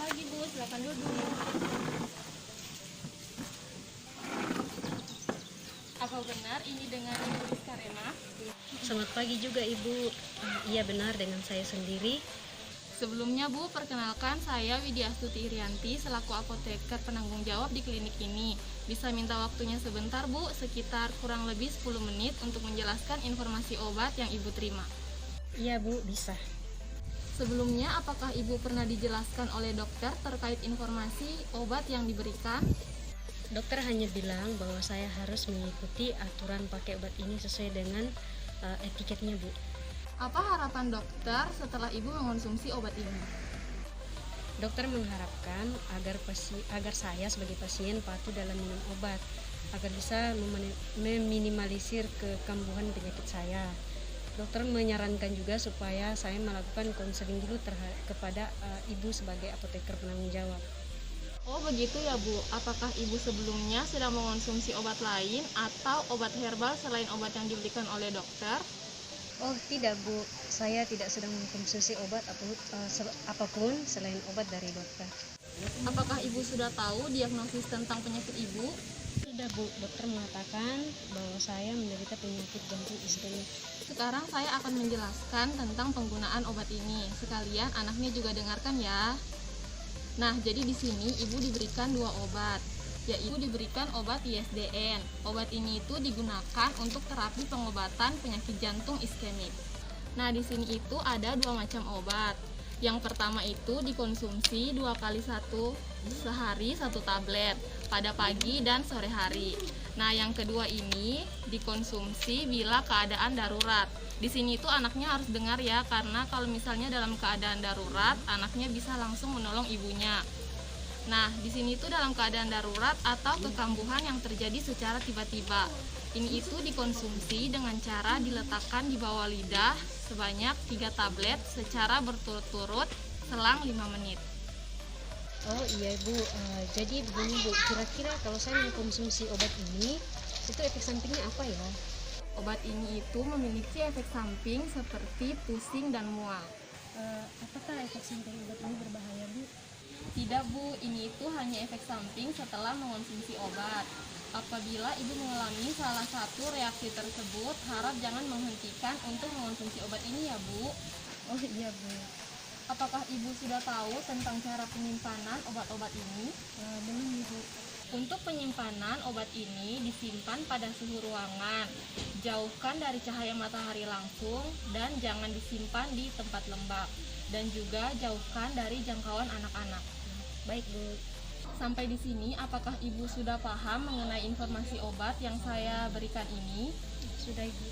pagi Bu, silakan duduk. Apa benar ini dengan Ibu Rizka Rena? Selamat pagi juga Ibu. Iya benar, dengan saya sendiri. Sebelumnya Bu, perkenalkan saya Widya Astuti Irianti selaku apoteker penanggung jawab di klinik ini. Bisa minta waktunya sebentar Bu, sekitar kurang lebih 10 menit untuk menjelaskan informasi obat yang Ibu terima. Iya Bu, bisa. Sebelumnya, apakah Ibu pernah dijelaskan oleh dokter terkait informasi obat yang diberikan? Dokter hanya bilang bahwa saya harus mengikuti aturan pakai obat ini sesuai dengan etiketnya Bu. Apa harapan dokter setelah Ibu mengonsumsi obat ini? Dokter mengharapkan agar saya sebagai pasien patuh dalam minum obat, agar bisa meminimalisir kekambuhan penyakit saya. Dokter menyarankan juga supaya saya melakukan konseling dulu kepada Ibu sebagai apoteker penanggung jawab. Oh begitu ya Bu, apakah Ibu sebelumnya sedang mengonsumsi obat lain atau obat herbal selain obat yang diberikan oleh dokter? Oh tidak Bu, saya tidak sedang mengkonsumsi obat apapun selain obat dari dokter. Apakah Ibu sudah tahu diagnosis tentang penyakit Ibu? Sudah Bu, dokter mengatakan bahwa saya menderita penyakit jantung iskemik. Sekarang saya akan menjelaskan tentang penggunaan obat ini. Sekalian anaknya juga dengarkan ya. Nah, jadi di sini Ibu diberikan 2 obat, yaitu diberikan obat ISDN. Obat ini itu digunakan untuk terapi pengobatan penyakit jantung iskemik. Nah, di sini itu ada 2 macam obat. Yang pertama itu dikonsumsi 2 kali sehari 1 tablet pada pagi dan sore hari. Nah, yang kedua ini dikonsumsi bila keadaan darurat. Di sini itu anaknya harus dengar ya, karena kalau misalnya dalam keadaan darurat, anaknya bisa langsung menolong ibunya. Nah, di sini itu dalam keadaan darurat atau kekambuhan yang terjadi secara tiba-tiba. Ini itu dikonsumsi dengan cara diletakkan di bawah lidah sebanyak 3 tablet secara berturut-turut selang 5 menit. Oh iya Bu, jadi begini Bu, kira-kira kalau saya mengkonsumsi obat ini, itu efek sampingnya apa ya? Obat ini itu memiliki efek samping seperti pusing dan mual. Apakah efek samping obat ini berbahaya Bu? Tidak Bu, ini itu hanya efek samping setelah mengonsumsi obat. Apabila Ibu mengalami salah satu reaksi tersebut, harap jangan menghentikan untuk mengonsumsi obat ini ya Bu. Oh iya Bu. Apakah Ibu sudah tahu tentang cara penyimpanan obat-obat ini? Belum Bu. Untuk penyimpanan obat ini disimpan pada suhu ruangan, jauhkan dari cahaya matahari langsung dan jangan disimpan di tempat lembab, dan juga jauhkan dari jangkauan anak-anak. Baik Bu. Sampai di sini, apakah Ibu sudah paham mengenai informasi obat yang saya berikan ini? Sudah Ibu.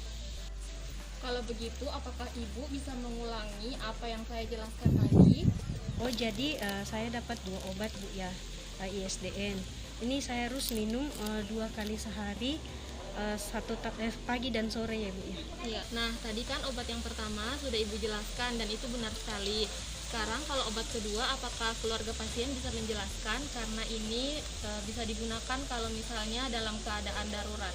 Kalau begitu, apakah Ibu bisa mengulangi apa yang saya jelaskan tadi? Oh jadi saya dapat 2 obat Bu ya, ISDN. Ini saya harus minum 2 kali sehari, pagi dan sore ya Bu ya. Iya. Nah, tadi kan obat yang pertama sudah Ibu jelaskan dan itu benar sekali. Sekarang kalau obat kedua, apakah keluarga pasien bisa menjelaskan, karena ini bisa digunakan kalau misalnya dalam keadaan darurat.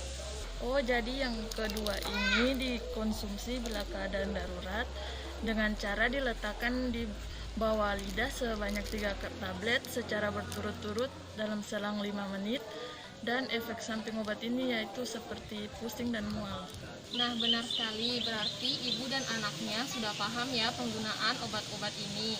Oh, jadi yang kedua ini dikonsumsi bila keadaan darurat dengan cara diletakkan di bawah lidah sebanyak 3 tablet secara berturut-turut dalam selang 5 menit, dan efek samping obat ini yaitu seperti pusing dan mual. Nah, benar sekali, berarti Ibu dan anaknya sudah paham ya penggunaan obat-obat ini.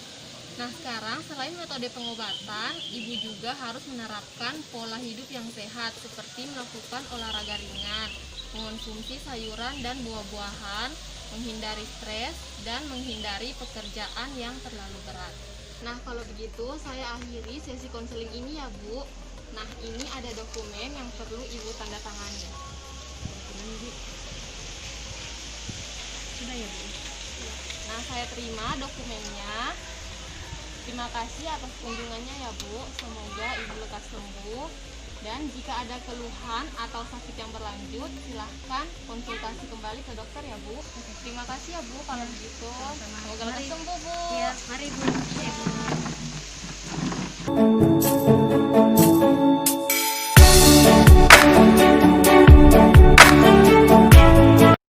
Nah, sekarang selain metode pengobatan, Ibu juga harus menerapkan pola hidup yang sehat seperti melakukan olahraga ringan, mengonsumsi sayuran dan buah-buahan, menghindari stres, dan menghindari pekerjaan yang terlalu berat. Nah, kalau begitu saya akhiri sesi konseling ini ya Bu. Nah, ini ada dokumen yang perlu Ibu tanda tangani. Sudah ya Bu. Nah, saya terima dokumennya. Terima kasih atas kunjungannya ya Bu. Semoga Ibu lekas sembuh. Dan jika ada keluhan atau sakit yang berlanjut, silahkan konsultasi kembali ke dokter ya Bu. Terima kasih ya Bu kalau begitu. Semoga lekas sembuh Bu. Ya, mari Bu. Ya, Bu.